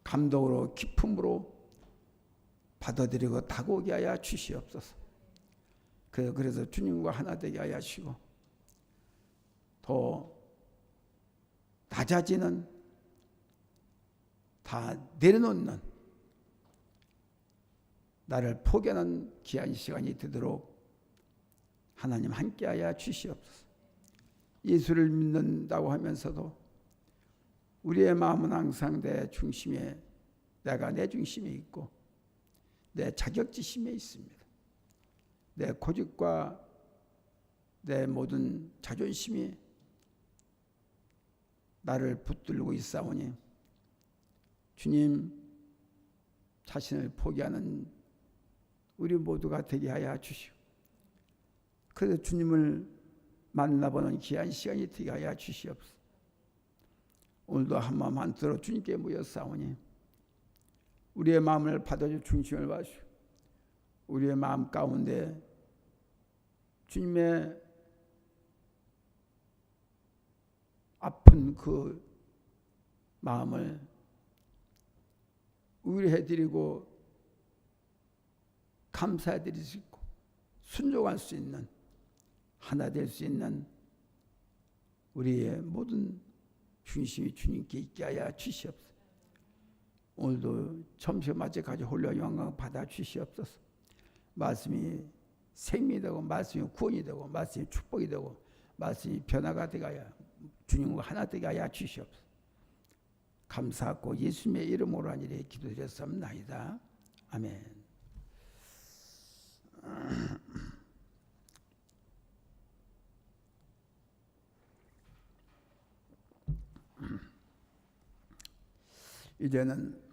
감동으로 기쁨으로 받아들이고 다가오게 하여 주시옵소서. 그래서 주님과 하나 되게 하여 주시고 더 낮아지는, 다 내려놓는, 나를 포기하는 귀한 시간이 되도록 하나님 함께하여 주시옵소서. 예수를 믿는다고 하면서도 우리의 마음은 항상 내 중심에, 내가 내 중심에 있고 내 자격지심에 있습니다. 내 고집과 내 모든 자존심이 나를 붙들고 있사오니 주님 자신을 포기하는 우리 모두가 되게 하여 주시오. 그래서 주님을 만나보는 귀한 시간이 되게 하여 주시옵소서. 오늘도 한마음 한뜻으로 주님께 모였사오니 우리의 마음을 받아줄 중심을 봐주시오. 우리의 마음 가운데 주님의 아픈 그 마음을 위로해드리고 감사해드릴 수 있고 순종할 수 있는, 하나 될 수 있는 우리의 모든 중심이 주님께 있게 하여 주시옵소서. 오늘도 점심 맞이까지 홀로 영광 받아 주시옵소서. 말씀이 생명이 되고 말씀이 구원이 되고 말씀이 축복이 되고 말씀이 변화가 되게 하여 주님과 하나 되게 하여 주시옵소서. 감사하고 예수님의 이름으로 한 일에 기도드렸사옵나이다. 아멘. 이제는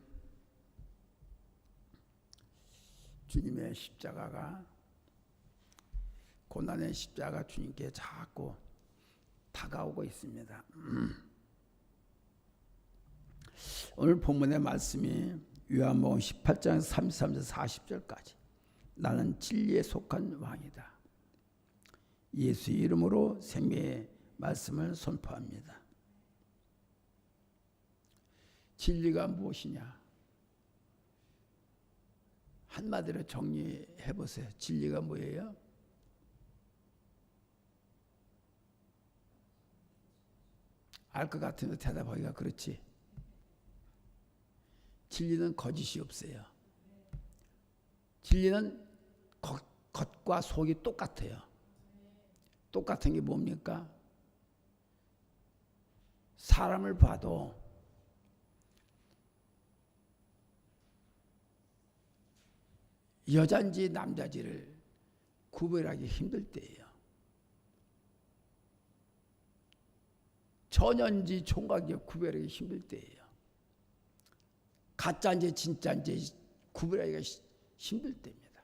주님의 십자가가, 고난의 십자가 주님께 자꾸 다가오고 있습니다. 오늘 본문의 말씀이 요한복음 18장 33절 40절까지 나는 진리에 속한 왕이다. 예수의 이름으로 생명의 말씀을 선포합니다. 진리가 무엇이냐? 한마디로 정리해 보세요. 진리가 뭐예요? 알 것 같으면 대답하기가 그렇지. 진리는 거짓이 없어요. 진리는 겉과 속이 똑같아요. 똑같은 게 뭡니까? 사람을 봐도 여잔지 남자지를 구별하기 힘들 때예요. 전현지 총각이 구별하기 힘들 때예요. 가짜인지 진짜인지 구별하기가 힘들 때입니다.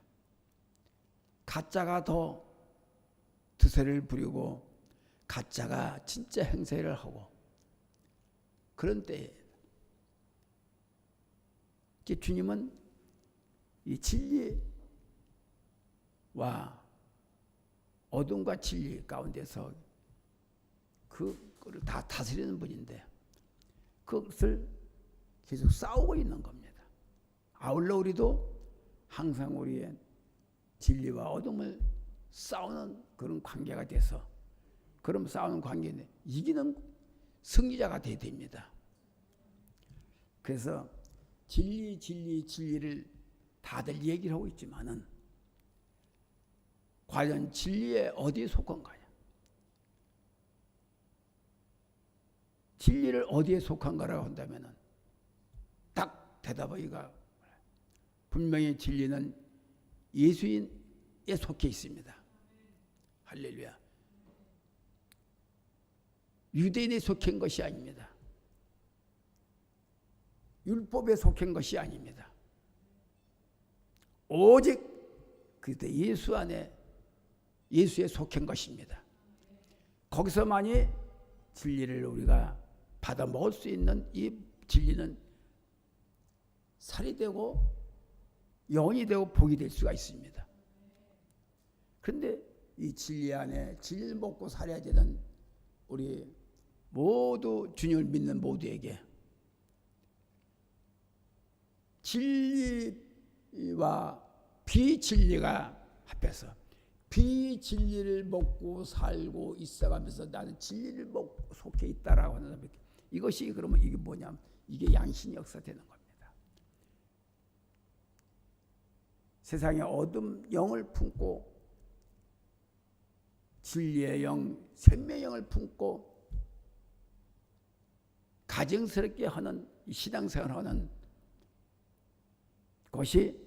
가짜가 더 드세를 부리고 가짜가 진짜 행세를 하고 그런 때에 주님은 이 진리와 어둠과 진리 가운데서 그걸 다 다스리는 분인데 그것을 계속 싸우고 있는 겁니다. 아울러 우리도 항상 우리의 진리와 어둠을 싸우는 그런 관계가 돼서 그럼 싸우는 관계인데 이기는 승리자가 돼야 됩니다. 그래서 진리를 다들 얘기를 하고 있지만은 과연 진리에 어디에 속한 거야? 진리를 어디에 속한 거라고 한다면은 딱 대답하기가 분명히 진리는 예수인에 속해 있습니다. 할렐루야. 유대인에 속한 것이 아닙니다. 율법에 속한 것이 아닙니다. 오직 그때 예수 안에 예수에 속한 것입니다. 거기서만이 진리를 우리가 받아 먹을 수 있는 이 진리는 살이 되고 영이 되고 복이 될 수가 있습니다. 그런데 이 진리 안에 진리를 먹고 살아야 되는 우리 모두 주님을 믿는 모두에게 진리와 비진리가 합해서 비진리를 먹고 살고 있어가면서 나는 진리를 먹고 속해 있다라고 하는 사람이, 이것이 그러면 이게 뭐냐면 이게 양신 역사 되는 겁니다. 세상에 어둠 영을 품고 진리의 영, 생명의 영을 품고 가정스럽게 하는 신앙생활을 하는 것이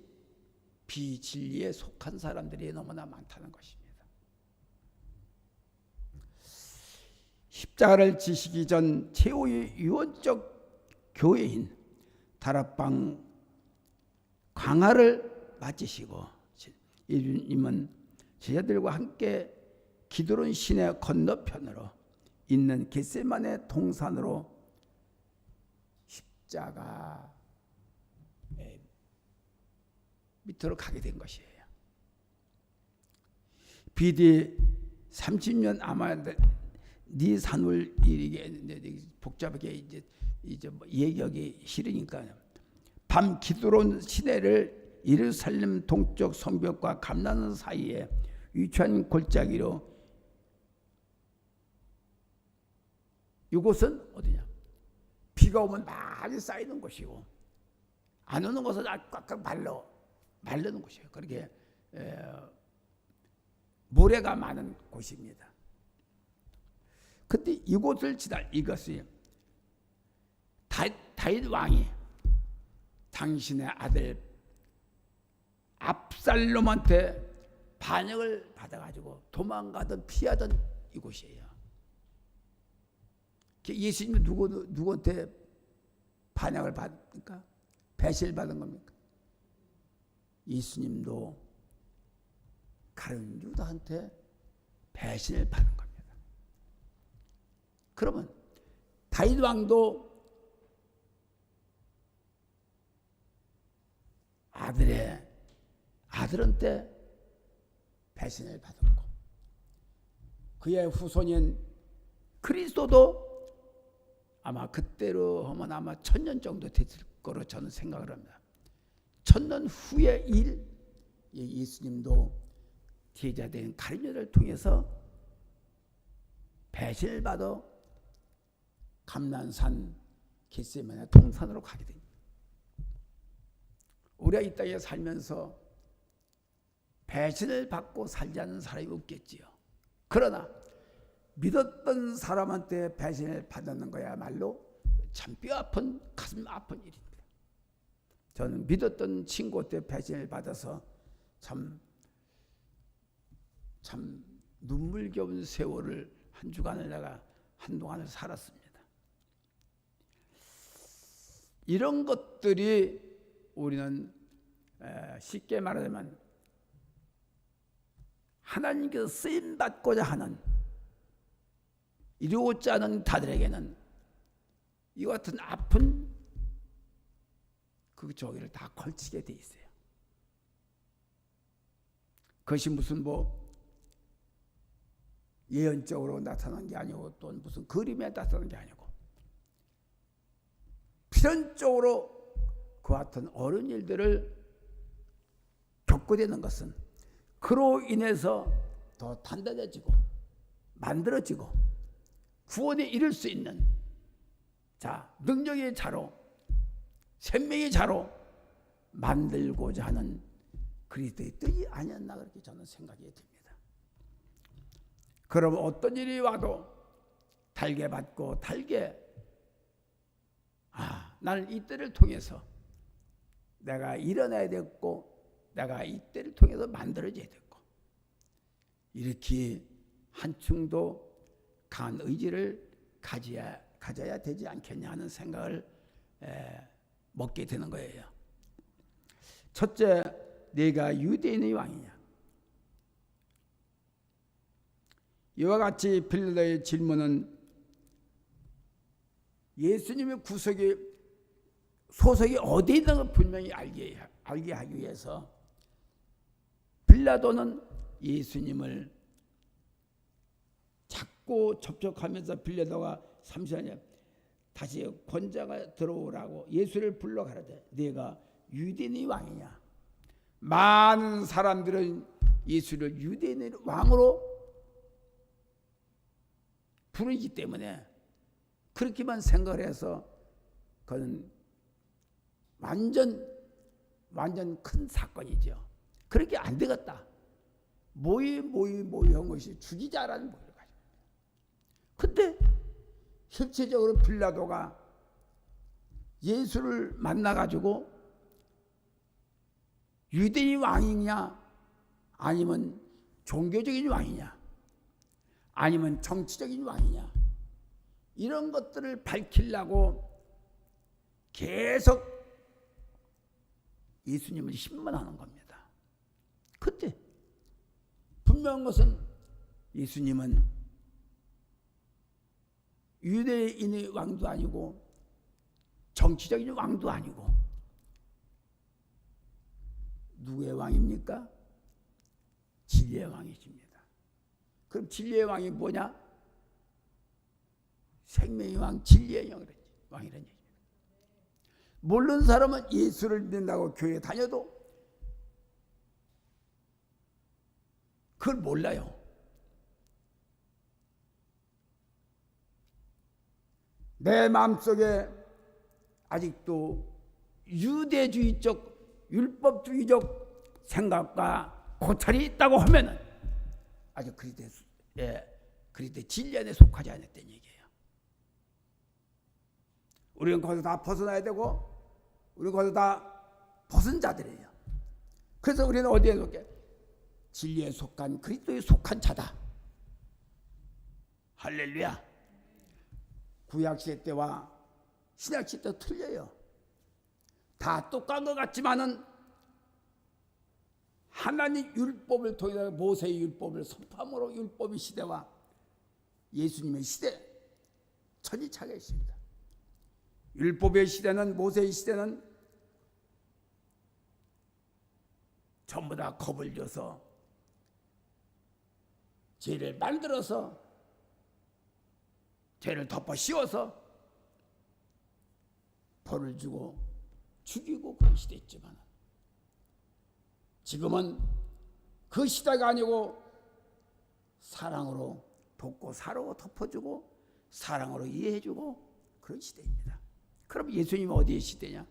비진리에 속한 사람들이 너무나 많다는 것입니다. 십자가를 지시기 전 최후의 유언적 교회인 다락방 광화를 마치시고 예수님은 제자들과 함께 기드론 시내 건너편으로 있는 겟세마네 동산으로 십자가 밑으로 가게 된 것이에요. BD 30년 아마 니산울 이게 복잡하게 이제 얘기하기 싫으니까 밤 기드론 시내를 예루살렘 동쪽 성벽과 감나는 사이에 위치한 골짜기로, 이곳은 어디냐? 비가 오면 많이 쌓이는 곳이고 안 오는 곳은 꽉꽉 마르는 곳이에요. 그렇게 모래가 많은 곳입니다. 그때 이곳을 이것이 다윗 왕이 당신의 아들 압살롬한테 반역을 받아가지고 도망가던 피하던 이곳이에요. 예수님이 누구한테 반역을 받습니까? 배신을 받은 겁니까? 예수님도 가룟 유다한테 배신을 받은 겁니다. 그러면 다윗 왕도 아들한테 배신을 받았고, 그의 후손인 그리스도도 아마 그때로 하면 아마 1000년 정도 됐을 거로 저는 생각을 합니다. 1000년 후의 일, 예수님도 제자된 가룟 유다를 통해서 배신을 받아 감난산 겟세마네 동산으로 가게 됩니다. 우리가 이 땅에 살면서 배신을 받고 살지 않는 사람이 없겠지요. 그러나 믿었던 사람한테 배신을 받는 거야말로 참 뼈아픈 가슴 아픈 일입니다. 저는 믿었던 친구한테 배신을 받아서 참 눈물겨운 세월을 한 주간을 내가 한동안을 살았습니다. 이런 것들이 우리는 쉽게 말하자면 하나님께서 쓰임받고자 하는 이루고자 하는 자들에게는 이와 같은 아픈 그 저기를 다 걸치게 돼 있어요. 그것이 무슨 예언적으로 나타난 게 아니고 또 무슨 그림에 나타난 게 아니고 필연적으로 그와 같은 어려운 일들을 겪게 되는 것은 그로 인해서 더 단단해지고 만들어지고 구원에 이를 수 있는 능력의 자로, 생명의 자로 만들고자 하는 그리스도의 뜻이 아니었나 그렇게 저는 생각이 됩니다. 그럼 어떤 일이 와도 달게 받고 나는 이 때를 통해서 내가 일어나야 됐고 내가 이 때를 통해서 만들어져야 됐고 이렇게 한층도 강한 의지를 가져야 되지 않겠냐 하는 생각을 먹게 되는 거예요. 첫째, 내가 유대인의 왕이냐? 이와 같이 빌라도의 질문은 예수님의 소속이 어디에 있는 걸 분명히 알게 하기 위해서 빌라도는 예수님을 자꾸 접촉하면서 빌라도가 30년 다시 권자가 들어오라고 예수를 불러 가라되 네가 유대인의 왕이냐? 많은 사람들은 예수를 유대인의 왕으로 부르기 때문에 그렇게만 생각을 해서 그건 완전 큰 사건이죠. 그렇게 안 되겠다. 모의 한 것이 죽이자라는 모의를 가지고. 근데 실체적으로 빌라도가 예수를 만나가지고 유대인 왕이냐, 아니면 종교적인 왕이냐, 아니면 정치적인 왕이냐, 이런 것들을 밝히려고 계속 예수님을 신문하는 겁니다. 그때 분명한 것은 예수님은 유대인의 왕도 아니고 정치적인 왕도 아니고 누구의 왕입니까? 진리의 왕이십니다. 그럼 진리의 왕이 뭐냐? 생명의 왕, 진리의 왕이라는 얘기입니다. 모르는 사람은 예수를 믿는다고 교회에 다녀도 그걸 몰라요. 내 마음속에 아직도 유대주의적, 율법주의적 생각과 고찰이 있다고 하면은 아직 그리스도의 진리 안에 속하지 않았다는 얘기예요. 우리는 거기서 다 벗어나야 되고, 우리는 거기서 다 벗은 자들이에요. 그래서 우리는 어디에 속해? 진리에 속한, 그리스도에 속한 자다. 할렐루야. 구약시대 때와 신약시대 때 틀려요. 다 똑같은 것 같지만은 하나님 율법을 통해서 모세의 율법을 선포함으로 율법의 시대와 예수님의 시대 천지차가 있습니다. 율법의 시대는, 모세의 시대는 전부 다 겁을 줘서 죄를 만들어서 죄를 덮어 씌워서 벌을 주고 죽이고 그런 시대였지만 지금은 그 시대가 아니고 사랑으로 돕고 사랑으로 덮어주고 사랑으로 이해해주고 그런 시대입니다. 그럼 예수님은 어디의 시대냐?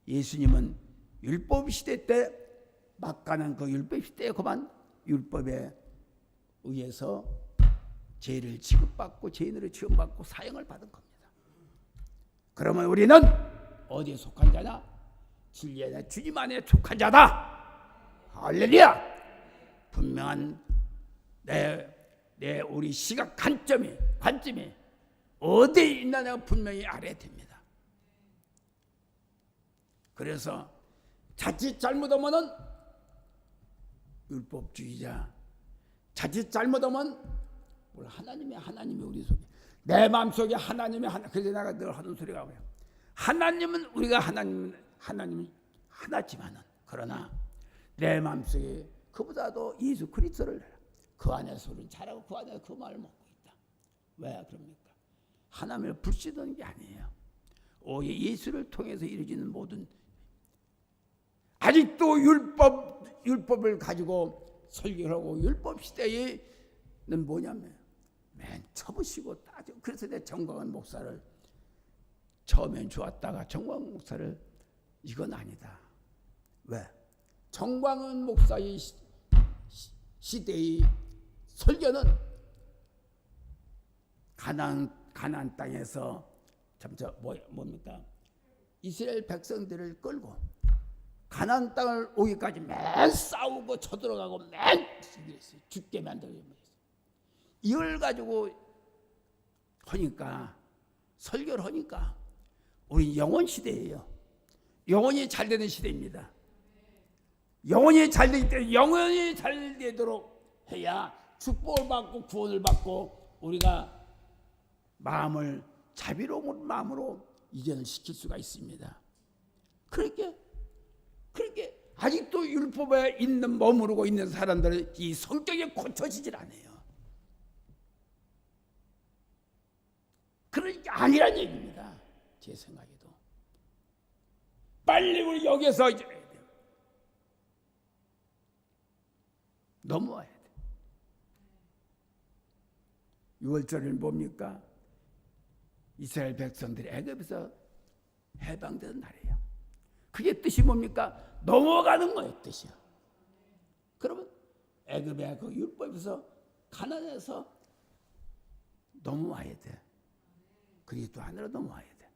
예수님은 율법 시대 때 막가는 그 율법 시대에 그만 율법에 의해서 죄를 지급받고 죄인으로 지원받고 사형을 받은 겁니다. 그러면 우리는 어디에 속한 자냐? 진리의 주님 안에 속한 자다. 할렐루야. 분명한 우리 시각 관점이 어디에 있느냐 분명히 알아야 됩니다. 그래서 자칫 잘못하면은 율법주의자, 자칫 잘못하면 하나님이 우리 속에, 내 마음속에 하나님이 하나. 그래서 내가 늘 하는 소리가 뭐야? 하나님은 우리가 하나님은 하나지만은, 그러나 내 마음속에 그보다도 예수 그리스도를 그 안에서 우리는 잘하고 그 안에서 그 말을 먹고 있다. 왜 그럽니까? 하나님을 불신하는 게 아니에요. 오히려 예수를 통해서 이루어지는 모든, 아직도 율법을 가지고 설교하고 율법 시대에는 뭐냐면 맨 쳐보시고 따지고. 그래서 내 정광훈 목사를 처음엔 좋았다가 정광훈 목사를 이건 아니다. 왜? 정광훈 목사의 시대의 설교는 가나안 땅에서 뭡니까? 이스라엘 백성들을 끌고 가나안 땅을 오기까지 맨 싸우고 쳐들어가고 맨 죽게 만들고, 이걸 가지고 하니까, 설교를 하니까 우리 영혼 시대예요. 영혼이 잘 되는 시대입니다. 영혼이 잘 되기 때문에 영혼이 잘 되도록 해야 축복을 받고 구원을 받고 우리가 마음을 자비로운 마음으로 이전을 시킬 수가 있습니다. 그렇게 아직도 율법에 머무르고 있는 사람들은 이 성격이 고쳐지질 않아요. 그러니까 아니란 얘기입니다. 제 생각에도 빨리 우리 여기서 넘어와야 돼. 6월절은 뭡니까? 이스라엘 백성들이 애굽에서 해방되는 날이에요. 그게 뜻이 뭡니까? 넘어가는 거예요, 뜻이야. 그러면 애굽의 그 율법에서 가난해서 넘어와야 돼. 그리스도 안으로 넘어와야 돼.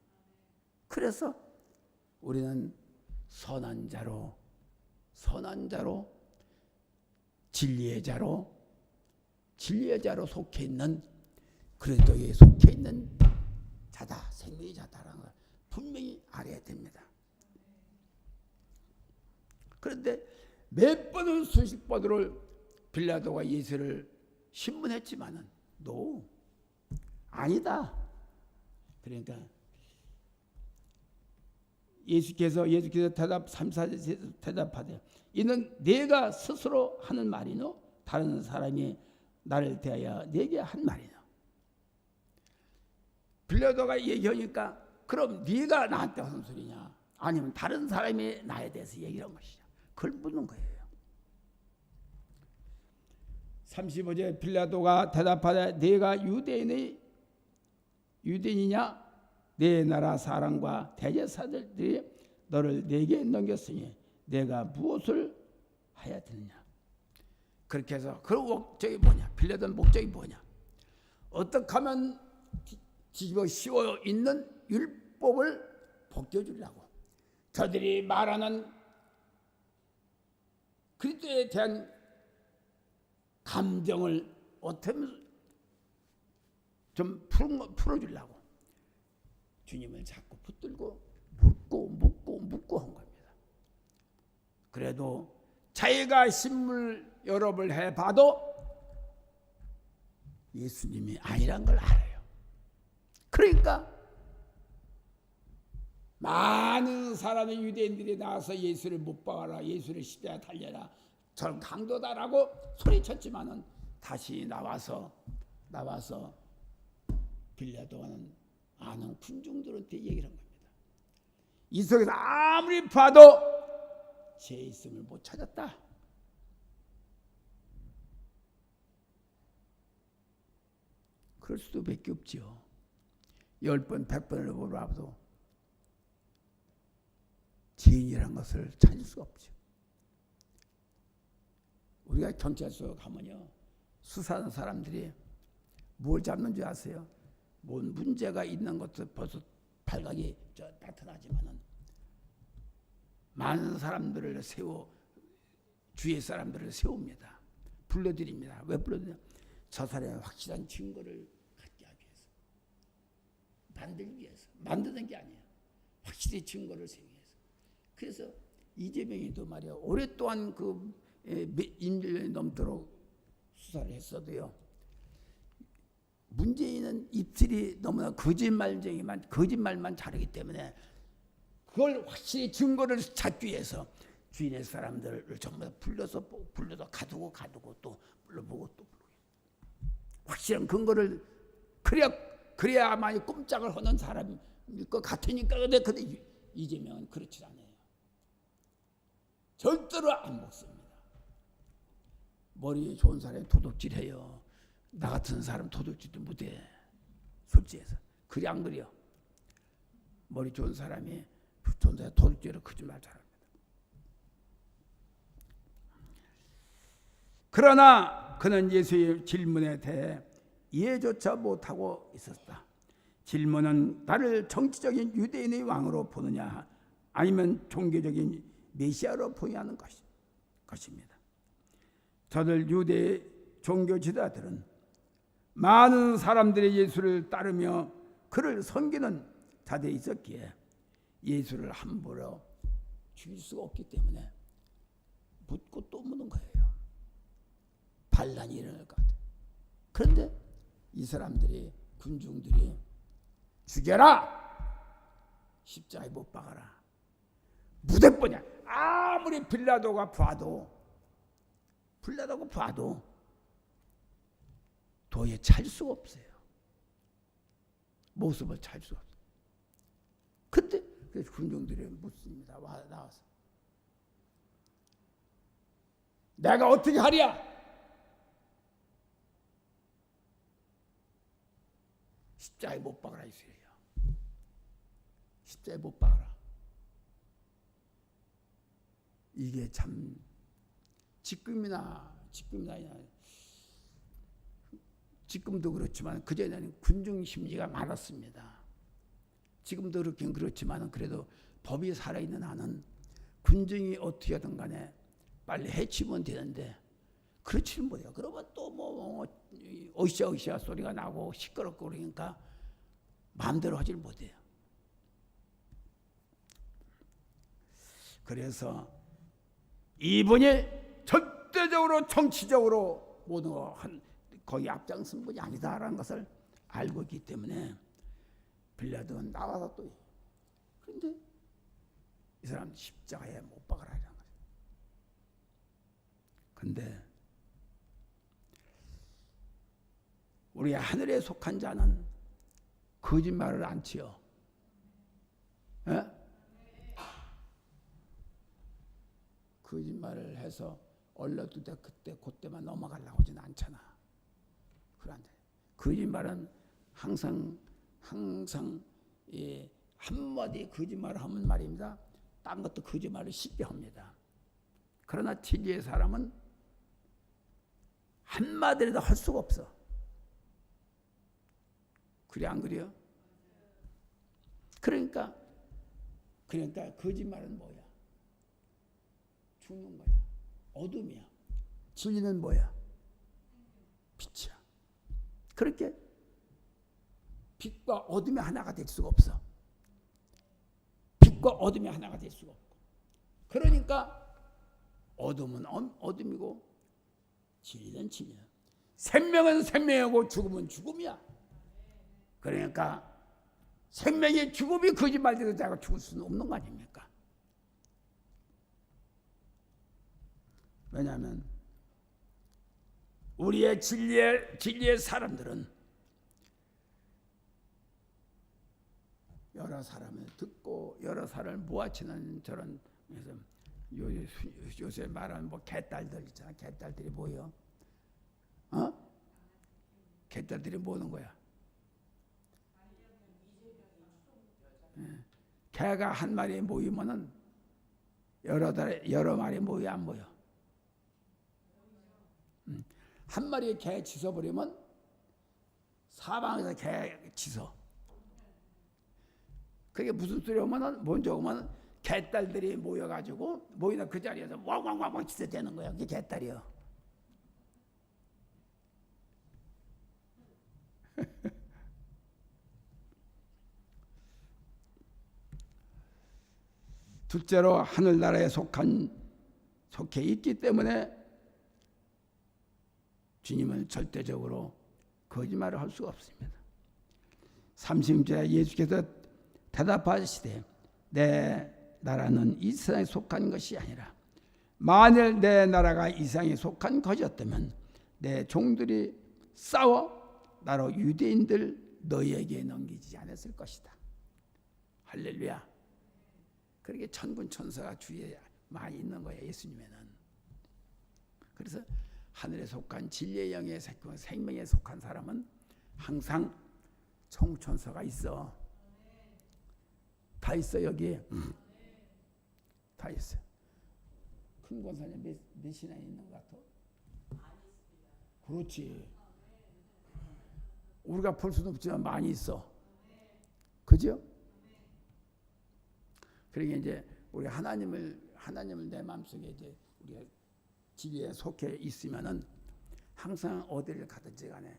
그래서 우리는 선한 자로 진리의 자로 속해 있는 그리스도에 속해 있는 자다, 생명의 자다라는 걸 분명히 알아야 됩니다. 그런데 몇 번을 수십 번을 빌라도가 예수를 신문했지만은 노, 아니다. 그러니까 예수께서 대답하되 이는 네가 스스로 하는 말이노 다른 사람이 나를 대하여 네게 한 말이노. 빌라도가 얘기하니까 그럼 네가 나한테 하는 소리냐 아니면 다른 사람이 나에 대해서 얘기한 것이냐, 그걸 묻는 거예요. 35절 빌라도가 대답하되 네가 유대인이냐? 내 나라 사람과 대제사들이 너를 내게 넘겼으니 내가 무엇을 해야 되느냐. 그렇게 해서 그 목적이 뭐냐, 빌라도의 목적이 뭐냐, 어떻게 하면 뒤집어 씌워 있는 율법을 벗겨주려고, 저들이 말하는 그리스도에 대한 감정을 어떻게 좀 풀어주려고 주님을 자꾸 붙들고 묻고 한 겁니다. 그래도 자기가 신물 여러 번 해봐도 예수님이 아니란 걸 알아요. 그러니까 많은 사람의 유대인들이 나와서 예수를 못 박아라, 예수를 십자가에 달려라, 저는 강도다라고 소리쳤지만은 다시 나와서 빌라도는 아는 군중들한테 얘기를 한 겁니다. 이 속에서 아무리 봐도 제 있음을 못 찾았다. 그럴 수도 밖에 없지요. 10번 100번을 물어봐도 죄인이라는 것을 찾을 수가 없죠. 우리가 경찰서 가면요, 수사하는 사람들이 뭘 잡는 줄 아세요? 뭔 문제가 있는 것도 벌써 발각이 나타나지만은 많은 사람들을 주위의 사람들을 세웁니다. 불러드립니다. 왜 불러드냐? 저 사람의 확실한 증거를 갖게 하기 위해서, 만들기 위해서. 만드는 게 아니에요. 확실히 증거를 세우기 위해서. 그래서 이재명이도 말이야, 오랫동안 그 1년이 넘도록 수사를 했어도요, 문재인은 입술이 너무나 거짓말만 잘하기 때문에 그걸 확실히 증거를 찾기 위해서 주인의 사람들을 전부 다 불러서 가두고 또 불러보고 또 확실한 근거를 그래야만이 꼼짝을 하는 사람일 것 같으니까. 근데 이재명은 그렇지 않아요. 절대로 안 먹습니다. 머리 좋은 사람이 도둑질해요. 나 같은 사람 도둑질도 못해. 솔직해서. 그리 안 그래요? 머리 좋은 사람이 도둑질을 거짓말 잘합니다. 그러나 그는 예수의 질문에 대해 이해조차 못하고 있었다. 질문은 나를 정치적인 유대인의 왕으로 보느냐 아니면 종교적인 메시아로 보이냐는 것입니다. 저들 유대 종교 지도자들은 많은 사람들이 예수를 따르며 그를 섬기는 자들이 있었기에 예수를 함부로 죽일 수가 없기 때문에 묻고 또 묻는 거예요. 반란이 일어날 것 같아요. 그런데 이 사람들이, 군중들이 죽여라! 십자가에 못 박아라. 무대뽀냐. 아무리 빌라도가 봐도 도저히 찾을 수가 없어요. 모습을 찾을 수가 없어요. 근데 그래서 군중들이 묻습니다. 나와서 내가 어떻게 하랴? 십자가에 못 박으라 이소리야. 십자가에 못 박아라. 이게 참 지금도 그렇지만 그전에는 군중 심리가 많았습니다. 지금도 그렇긴 그렇지만 그래도 법이 살아있는 한은 군중이 어떻게 하든 간에 빨리 해치면 되는데 그렇지는 못해요. 그러면 또 어시아 소리가 나고 시끄럽고 그러니까 마음대로 하질 못해요. 그래서 이분이 절대적으로 정치적으로 모든 거 거의 앞장선 분이 아니다라는 것을 알고 있기 때문에 빌라도가 나와서 또 그런데 이 사람 십자가에 못 박아라 이런 거죠. 근데 우리 하늘에 속한 자는 거짓말을 안 치요. 에? 거짓말을 해서 얼려도 돼 그때만 넘어가려고 하진 않잖아. 그런데 거짓말은 항상 한마디 거짓말을 하면 말입니다. 딴 것도 거짓말을 쉽게 합니다. 그러나 진리의 사람은 한마디라도 할 수가 없어. 그래 안 그래요? 그러니까 거짓말은 뭐야? 죽는 거야. 어둠이야. 진리는 뭐야? 빛이야. 그렇게 빛과 어둠이 하나가 될 수가 없어. 빛과 어둠이 하나가 될 수가 없고. 그러니까 어둠은 어둠이고 진리는 진리야. 생명은 생명이고 죽음은 죽음이야. 그러니까 생명의 죽음이 거짓말대로 자가 죽을 수는 없는 거 아닙니까? 왜냐하면 우리의 진리의 사람들은 여러 사람을 듣고 여러 사람을 모아치는 저런 요새 말하는 개딸들 있잖아. 개딸들이 뭐요? 개딸들이 뭐는 거야? 개가 한 마리에 모이면은 여러 마리 모여 안 모여? 한 마리의 개 짖어버리면 사방에서 개 짖어. 그게 무슨 소리냐면은 먼저 오면 개딸들이 모여가지고 모이는 그 자리에서 왕왕왕왕 짖어대는 거야. 그게 개딸이요. 둘째로 하늘나라에 속해 있기 때문에 주님은 절대적으로 거짓말을 할 수가 없습니다. 30절 예수께서 대답하시되 내 나라는 이 세상에 속한 것이 아니라 만일 내 나라가 이 세상에 속한 것이었다면 내 종들이 싸워 나로 유대인들 너희에게 넘기지 않았을 것이다. 할렐루야. 그렇게 천군 천사가 주위에 많이 있는 거예요. 예수님에는. 그래서 하늘에 속한 진리의 영에 속한 생명에 속한 사람은 항상 천사가 있어. 다 있어 여기. 다 있어. 큰 권사님 몇이나 있는 것 같아? 그렇지. 우리가 볼 수는 없지만 많이 있어. 그죠? 그러니까 이제 우리 하나님을 내 마음속에 이제 우리가 진리에 속해 있으면은 항상 어디를 가든지 간에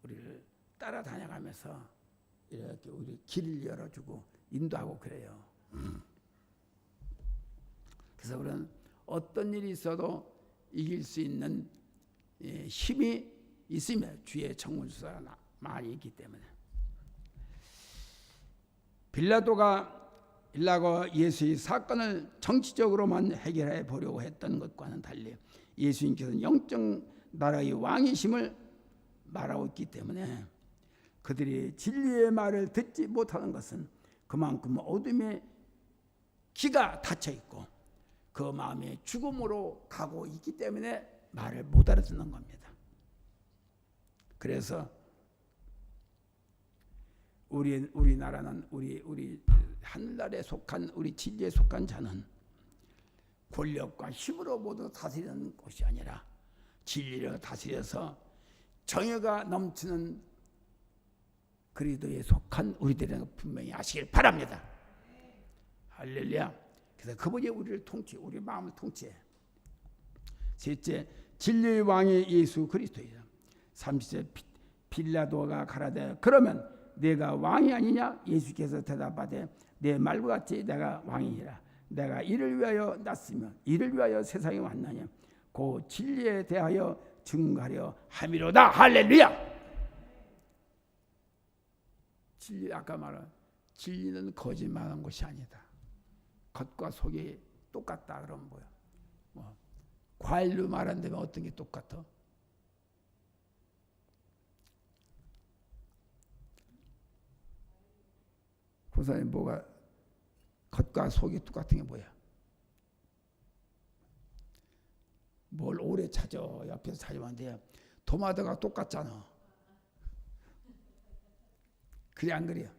우리를 따라다녀가면서 이렇게 우리 길을 열어주고 인도하고 그래요. 그래서 우리는 어떤 일이 있어도 이길 수 있는 힘이 있으며 주의 청문수사가 많이 있기 때문에 빌라도가 예수의 사건을 정치적으로만 해결해 보려고 했던 것과는 달리 예수님께서는 영적 나라의 왕이심을 말하고 있기 때문에 그들이 진리의 말을 듣지 못하는 것은 그 그만큼 어둠의 귀가 닫혀 있고 그 마음이 죽음으로 가고 있기 때문에 말을 못 알아듣는 겁니다. 그래서 우리나라는 우리 하늘나라에 속한 우리 진리에 속한 자는 권력과 힘으로 모두 다스리는 것이 아니라 진리를 다스려서 정의가 넘치는 그리스도에 속한 우리들은 분명히 아시길 바랍니다. 할렐루야. 그래서 그분이 우리를 통치, 우리 마음을 통치해. 셋째, 진리의 왕이 예수 그리스도이다. 30절 빌라도가 가라되 그러면 내가 왕이 아니냐? 예수께서 대답하되 내 말과 같이 내가 왕이니라. 내가 이를 위하여 났으며 이를 위하여 세상에 왔나니 그 진리에 대하여 증거하려 함이로다. 할렐루야. 진리, 아까 말한 진리는 거짓말한 것이 아니다. 겉과 속이 똑같다 그러면 뭐야? 과일로 말한다면 어떤 게 똑같아? 고사님 뭐가 겉과 속이 똑같은 게 뭐야? 뭘 오래 찾아 옆에서 찾으면 안 돼. 토마토가 똑같잖아. 그래 안 그래요?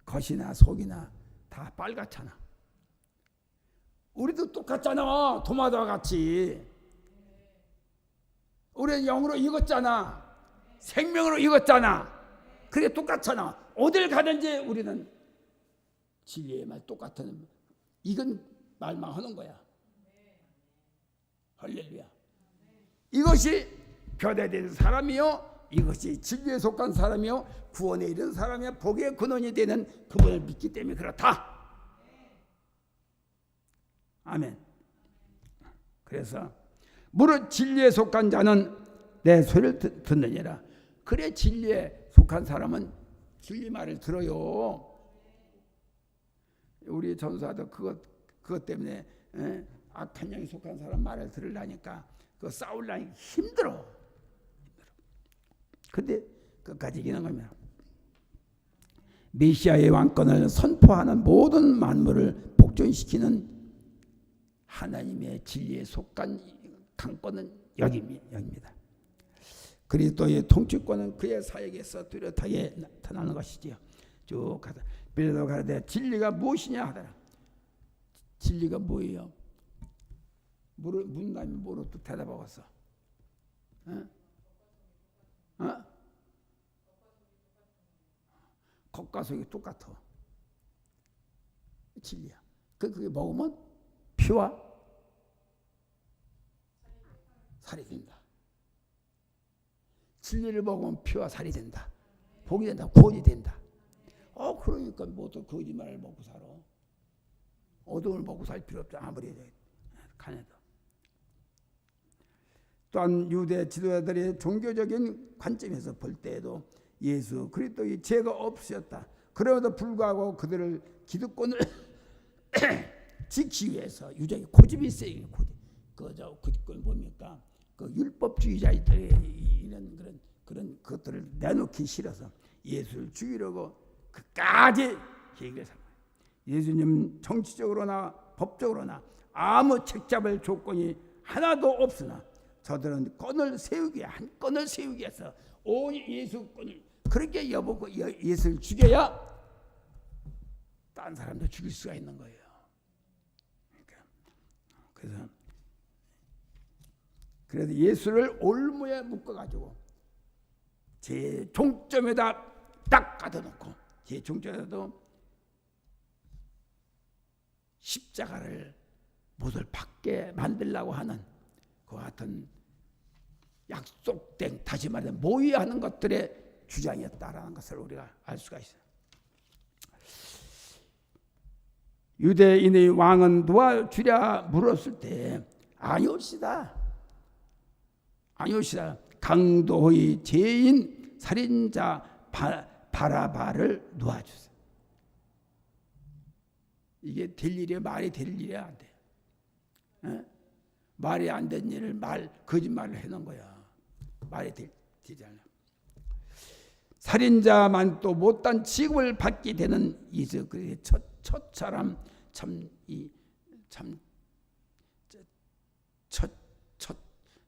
겉이나 속이나 다 빨갛잖아. 우리도 똑같잖아. 토마토와 같이. 우리는 영으로 익었잖아. 생명으로 익었잖아. 그게 똑같잖아. 어딜 가든지 우리는 진리의 말 똑같은 이건 말만 하는 거야. 할렐루야. 이것이 교대된 사람이요, 이것이 진리에 속한 사람이요, 구원에 이른 사람이요, 복의 근원이 되는 그분을 믿기 때문에 그렇다. 아멘. 그래서 무릇 진리에 속한 자는 내 소리를 듣느니라. 그래 진리에 속한 사람은 진리 말을 들어요. 우리 전사도 그것 때문에 악한 영에 속한 사람 말을 들으려니까 그 싸우려니 힘들어. 근데 끝까지 이기는 겁니다. 메시아의 왕권을 선포하는 모든 만물을 복종시키는 하나님의 진리에 속한 강권은 여기입니다. 그리스도의 통치권은 그의 사역에서 뚜렷하게 나타나는 것이지요. 쭉 가다 빌라도가 가라되 진리가 무엇이냐 하더라. 진리가 뭐예요? 문담이 뭐로 또 대답하겠어? 겉과 속이 똑같아. 진리야. 그게 먹으면 피와 살이 된다. 진리를 먹으면 피와 살이 된다. 복이 된다. 구원이 된다. 그러니까 뭐또 거짓말을 먹고 살아. 어둠을 먹고 살 필요 없죠. 아무리 간에도. 또한 유대 지도자들의 종교적인 관점에서 볼 때에도 예수 그리스도의 죄가 없으셨다. 그럼에도 불구하고 그들을 기득권을 지키기 위해서 유전이 고집이 세요. 그건 뭡니까? 그 율법주의자들의 이런 그런 것들을 내놓기 싫어서 예수를 죽이려고 그까지 계획을 삼아요. 예수님 정치적으로나 법적으로나 아무 책잡을 조건이 하나도 없으나 저들은 한 건을 세우기 위해서 온 예수권을 그렇게 여보고 예수를 죽여야 딴 사람도 죽일 수가 있는 거예요. 그래서 예수를 올무에 묶어가지고 제 종점에다 딱 가둬놓고 제 종점에도 십자가를 못을 받게 만들려고 하는 그 같은 약속된, 다시 말하면 모의하는 것들의 주장이었다라는 것을 우리가 알 수가 있어요. 유대인의 왕은 도와주랴 물었을 때 아니옵시다. 강도의 죄인 살인자 바라바를 놓아주세요. 이게 될 일이야? 말이 될 일이야? 안 돼. 말이 안 된 일을 거짓말을 해놓은 거야. 말이 되지 않아. 살인자만 또 못한 취급을 받게 되는 이제 그 처처럼 첫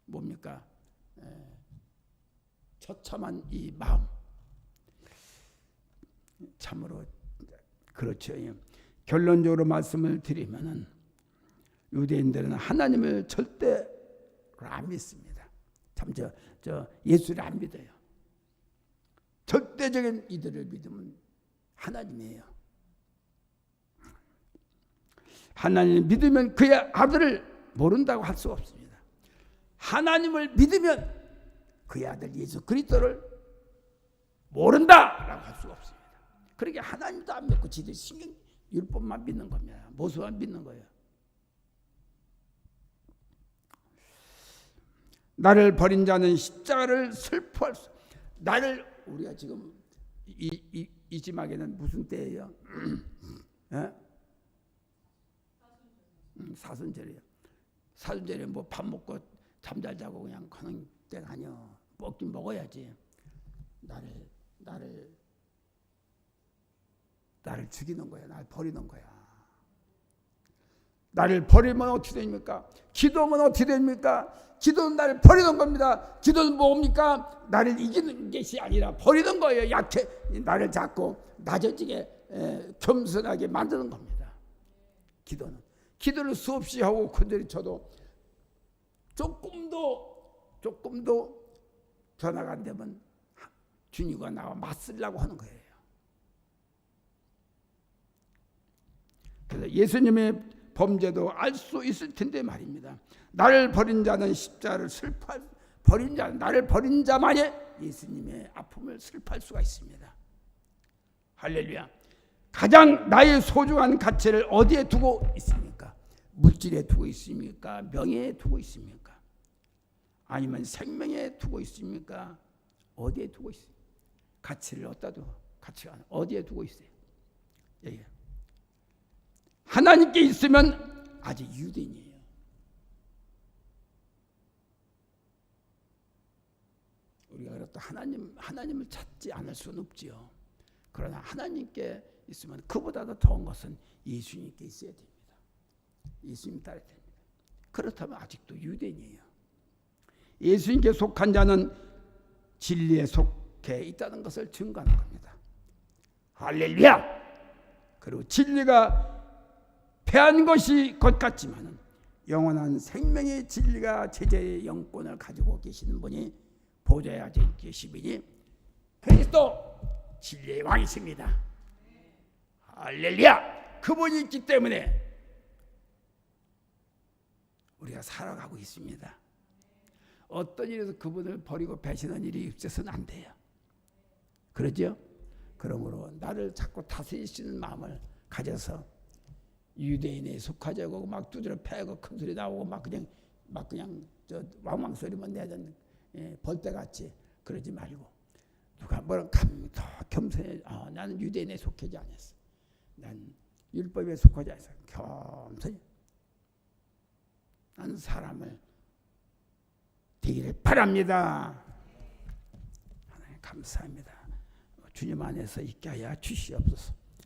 뭡니까? 처참한 이 마음. 참으로 그렇죠. 결론적으로 말씀을 드리면은 유대인들은 하나님을 절대로 안 믿습니다. 참 저 예수를 안 믿어요. 절대적인 이들을 믿으면 하나님이에요. 하나님을 믿으면 그의 아들을 모른다고 할 수 없습니다. 하나님을 믿으면 그의 아들 예수 그리스도를 모른다라고 할 수가 없습니다. 그러니까 하나님도 안 믿고 지들 신경 율법만 믿는 겁니다. 모습만 믿는 거예요. 나를 버린 자는 십자가를 슬퍼할 수. 나를 우리가 지금 이 지막에는 무슨 때예요? 사순절이에요. 사순절에 뭐 밥 먹고 잠잘 자고 그냥 하는 때가 아니요. 먹긴 먹어야지. 나를 죽이는 거야. 나를 버리는 거야. 나를 버리면 어떻게 됩니까? 기도하면 어떻게 됩니까? 기도는 나를 버리는 겁니다. 기도는 뭡니까? 나를 이기는 것이 아니라 버리는 거예요. 약해 나를 잡고 낮아지게 겸손하게 만드는 겁니다. 기도를 수없이 하고 컨저리 쳐도 조금도 변화가 안 되면 주님과 나와 맞서려고 하는 거예요. 그래서 예수님의 범죄도 알 수 있을 텐데 말입니다. 나를 버린 자는 십자가를 나를 버린 자만이 예수님의 아픔을 슬퍼할 수가 있습니다. 할렐루야. 가장 나의 소중한 가치를 어디에 두고 있습니까? 물질에 두고 있습니까? 명예에 두고 있습니까? 아니면 생명에 두고 있습니까? 어디에 두고 있어요? 가치를 어디다 두고? 가치가 어디에 두고 있어요? 예. 하나님께 있으면 아직 유대인이에요. 우리가 그렇다 하나님을 찾지 않을 수는 없지요. 그러나 하나님께 있으면 그보다도 더운 것은 예수님께 있어야 됩니다. 예수님 따라야 됩니다. 그렇다면 아직도 유대인이에요. 예수님께 속한 자는 진리에 속해 있다는 것을 증거하는 겁니다. 할렐루야! 그리고 진리가 패한 것이 것 같지만 영원한 생명의 진리가 제자의 영권을 가지고 계시는 분이 보좌에 앉아 계시니 그리스도 진리의 왕이십니다. 할렐루야! 그분이 있기 때문에 우리가 살아가고 있습니다. 어떤 일에서 그분을 버리고 배신한 일이 있어서는 안 돼요. 그러죠? 그러므로 나를 자꾸 다스리시는 마음을 가져서 유대인에 속하자고 막 두드려 패고 큰 소리 나오고 막 그냥 저 왕왕 소리만 내던 벌떼같이 그러지 말고 누가 뭐라 더 겸손해. 나는 유대인에 속하지 않았어. 난 율법에 속하지 않았어. 겸손히 나는 사람을 되기를 바랍니다. 하나님 감사합니다. 주님 안에서 있게 하여 주시옵소서.